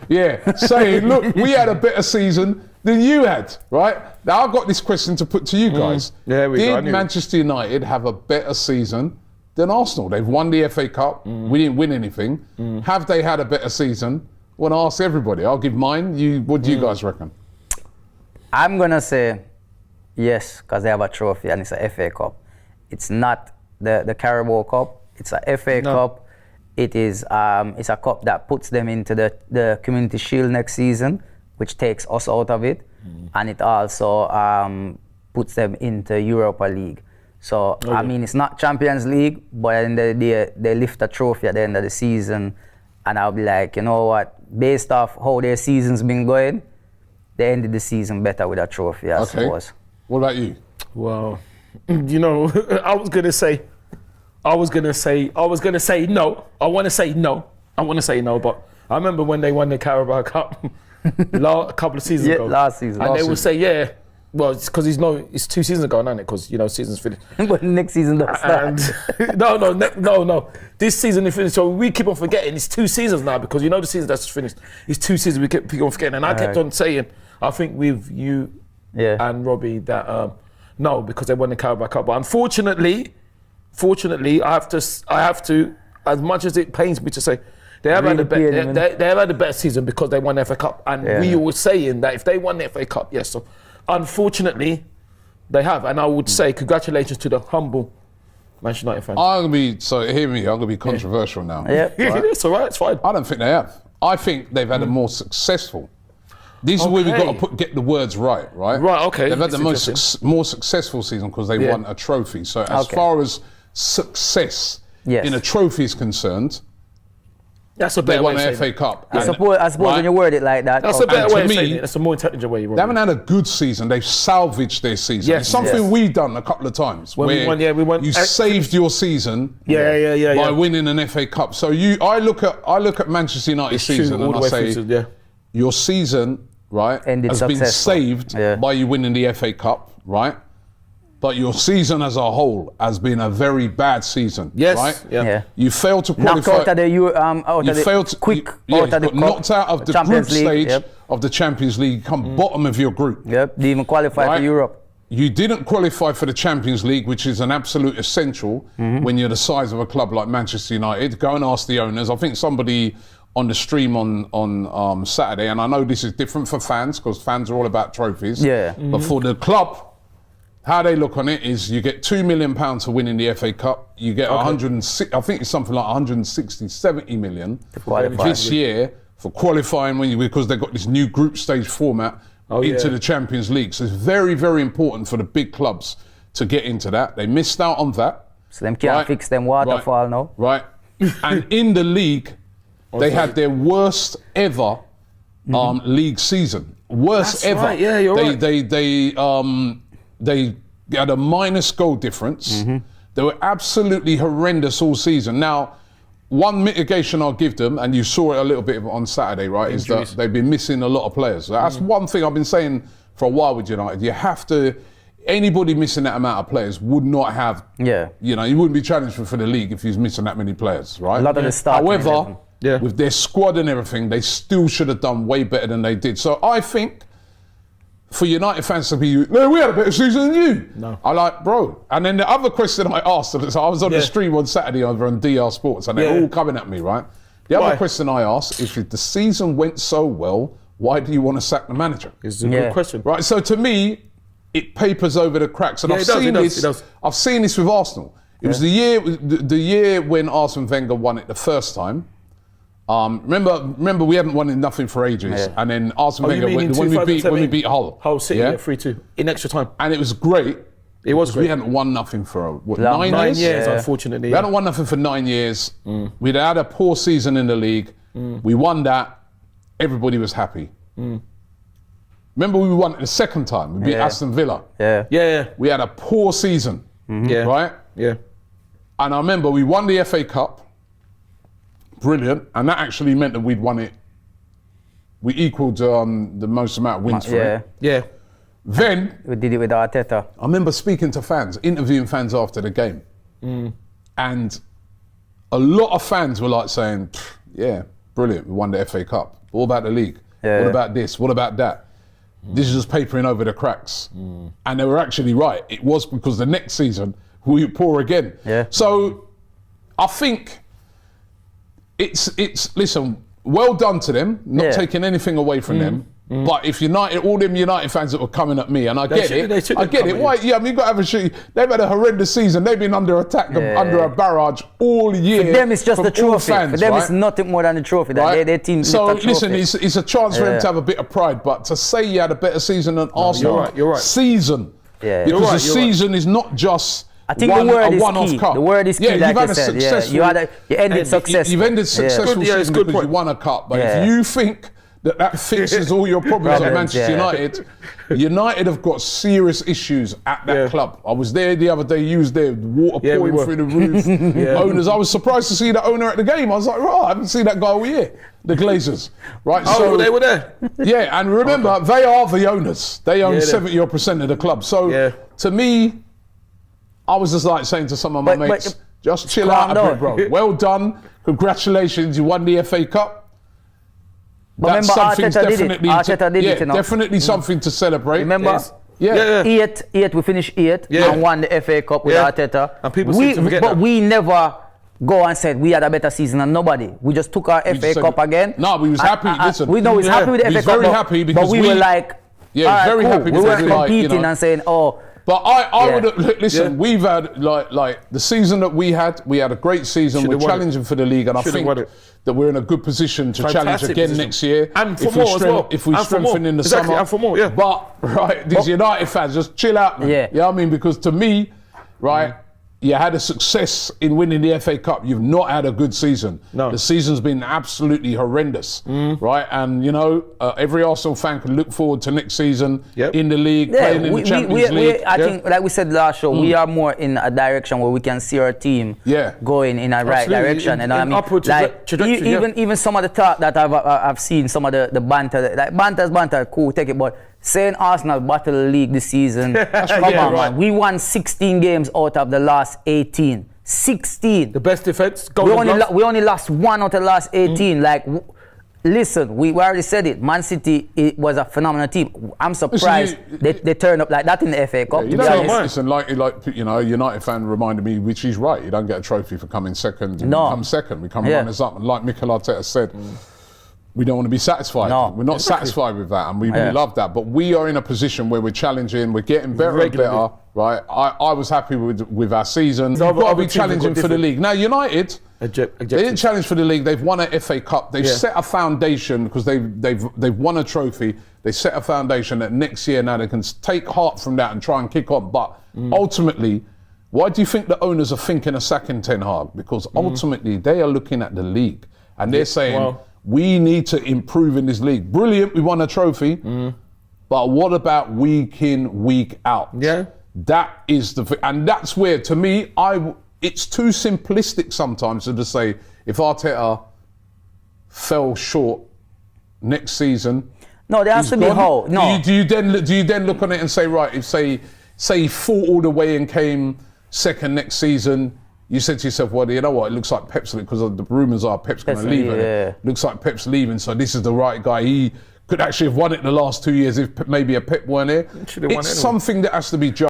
saying, look, we had a better season than you had, right? Now I've got this question to put to you guys. Did Manchester United have a better season than Arsenal? They've won the FA Cup. We didn't win anything. Have they had a better season? I want to ask everybody. I'll give mine. What do you guys reckon? I'm going to say yes, because they have a trophy and it's a FA Cup. It's not the Carabao Cup. It's a FA Cup. It's a cup that puts them into the Community Shield next season, which takes us out of it. And it also puts them into Europa League. So, I mean, it's not Champions League, but at the end of the day, they lift a trophy at the end of the season. And I'll be like, you know what, based off how their season's been going, they ended the season better with a trophy, I suppose. What about you? Well, you know, I was gonna say no. I want to say no, but I remember when they won the Carabao Cup a couple of seasons ago. Last season. And they would say, well, it's because it's 2 seasons ago, isn't it? Because, you know, season's finished. But next season does start. No. This season is finished. So we keep on forgetting it's 2 seasons now, because you know the season that's finished. It's 2 seasons we keep on forgetting. And I kept on saying, I think with you and Robbie that no, because they won the Carabao Cup. But unfortunately, I have to, as much as it pains me to say, they have had a better season because they won the FA Cup. And we were saying that if they won the FA Cup, yes. So unfortunately, they have. And I would say congratulations to the humble Manchester United fans. I'm going to be controversial now. Right? It's all right, it's fine. I don't think they have. I think they've had a more successful. This is where we've got to get the words right? Right, okay. They've had the more successful season because they won a trophy. So as far as success in a trophy is concerned, that's a better way of saying it. They won the FA Cup. I suppose when you word it like that. That's a better way of saying it. That's a more intelligent way. They haven't had a good season. They've salvaged their season. It's something we've done a couple of times. When we won. You saved your season by winning an FA Cup. So I look at Manchester United's season and I say, your season, has been saved by you winning the FA Cup, right? But your season as a whole has been a very bad season, right? You failed to qualify. Knocked out of the knocked out of the group stage of the Champions League. Come bottom of your group. Didn't even qualify for Europe. You didn't qualify for the Champions League, which is an absolute essential when you're the size of a club like Manchester United. Go and ask the owners. I think somebody on the stream on Saturday, and I know this is different for fans because fans are all about trophies. But for the club, how they look on it is you get £2 million for winning the FA Cup. You get 106, I think it's something like 160, 70 million this year for qualifying because they've got this new group stage format into the Champions League. So it's very, very important for the big clubs to get into that. They missed out on that. So them can't fix them waterfall now. Right. And in the league, they had their worst ever league season. Worst ever. Right. Yeah, you're right. They had a minus goal difference. They were absolutely horrendous all season. Now, one mitigation I'll give them, and you saw it a little bit on Saturday, right, is that they've been missing a lot of players. That's one thing I've been saying for a while with United. You have to, anybody missing that amount of players would not have, you wouldn't be challenged for the league if he's missing that many players, right? A lot of the starting. However, with their squad and everything, they still should have done way better than they did. So I think, for United fans to be, no, we had a better season than you. No. I like, bro. And then the other question I asked, so I was on the stream on Saturday over on DR Sports, and they're all coming at me, right? The other question I asked, if the season went so well, why do you want to sack the manager? It's a good question. Right, so to me, it papers over the cracks. And I've seen this with Arsenal. It was the year when Arsene Wenger won it the first time. Remember we hadn't won nothing for ages, and then Arsene Wenger when we beat Hull City 3-2 in extra time, and it was great. It was great. We hadn't won nothing for 9 years, unfortunately. We hadn't won nothing for 9 years. We'd had a poor season in the league. We won that. Everybody was happy. Remember we won it the second time. We beat Aston Villa. We had a poor season, right? And I remember we won the FA Cup. Brilliant, and that actually meant that we'd won it. We equalled the most amount of wins for it. Then we did it with Arteta. I remember speaking to fans, interviewing fans after the game, and a lot of fans were like saying, "Yeah, brilliant, we won the FA Cup." What about the league? What about this? What about that? This is just papering over the cracks. And they were actually right. It was because the next season we were poor again. So I think it's listen, well done to them, not taking anything away from them. But if United, all them United fans that were coming at me, and I get it. Why? Yeah, I mean, you got to have a shit. They've had a horrendous season. They've been under attack, under a barrage all year. For them, it's just the trophy. Fans, for them, it's nothing more than the trophy. Their team. So listen, it's a chance for them to have a bit of pride. But to say you had a better season than Arsenal, you're right. Season, because the season is not just. I think the word is key. Cup. The word is key. Yeah, you've had a successful. You ended successful. You've ended successful season because you won a cup. But if you think that fixes all your problems at Manchester United. United have got serious issues at that club. I was there the other day, you was there, water pouring through the roof. Owners, I was surprised to see the owner at the game. I was like, I haven't seen that guy all year. The Glazers, right? So they were there. Yeah, and remember, they are the owners. They own 70% of the club. So to me, I was just like saying to some of my mates, just chill out a bit, bro. Well done. Congratulations, you won the FA Cup. But that's remember, Arteta did it, definitely something to celebrate. Remember, eight, we finished eighth and won the FA Cup with Arteta. And people seem to forget but we never go and said we had a better season than nobody. We just took our FA Cup again. No, we was happy. Listen, we know we was happy with the FA Cup. Very happy because we were like, very happy. We weren't competing and saying, But I would listen. We've had like the season that we had a great season. We're challenging for the league, and I think that we're in a good position to challenge again next year. And for more as well. If we strengthen in the summer. And for more, But these United fans, just chill out, man. You know what I mean? Because to me, you had a success in winning the FA Cup. You've not had a good season. No. The season's been absolutely horrendous, right? And every Arsenal fan can look forward to next season in the league, playing in the Champions League. I think, like we said last show, we are more in a direction where we can see our team going in a right direction. And I mean, even some of the talk that I've seen, some of the banter, like banter, cool, take it, but saying Arsenal battle the league this season, come on, man. We won 16 games out of the last 18. 16. The best defense. We only lost one out of the last 18. Like, listen, we already said it. Man City, it was a phenomenal team. I'm surprised they turned up like that in the FA Cup. Listen, like a United fan reminded me, which he's right. You don't get a trophy for coming second. We come second. We come runners up. And like Mikel Arteta said. We don't want to be satisfied. No. We're not satisfied with that, and we really love that. But we are in a position where we're challenging, we're getting better and better, right? I was happy with our season. We've got to be challenging for the league. Now, United, they didn't challenge for the league. They've won an FA Cup. They've set a foundation because they've won a trophy. They set a foundation that next year now they can take heart from that and try and kick on. But ultimately, why do you think the owners are thinking of sacking Ten Hag? Because ultimately, they are looking at the league and they're saying, we need to improve in this league. Brilliant, we won a trophy, but what about week in, week out? That is and that's where, to me, it's too simplistic sometimes to just say, if Arteta fell short next season. No, there has to be hope. No. Do you then look on it and say, right, if say he fought all the way and came second next season, you said to yourself, well, you know what, it looks like Pep's, because the rumours are Pep's going to leave. Looks like Pep's leaving, so this is the right guy. He could actually have won it the last 2 years if maybe a Pep weren't here. It's something that has to be judged.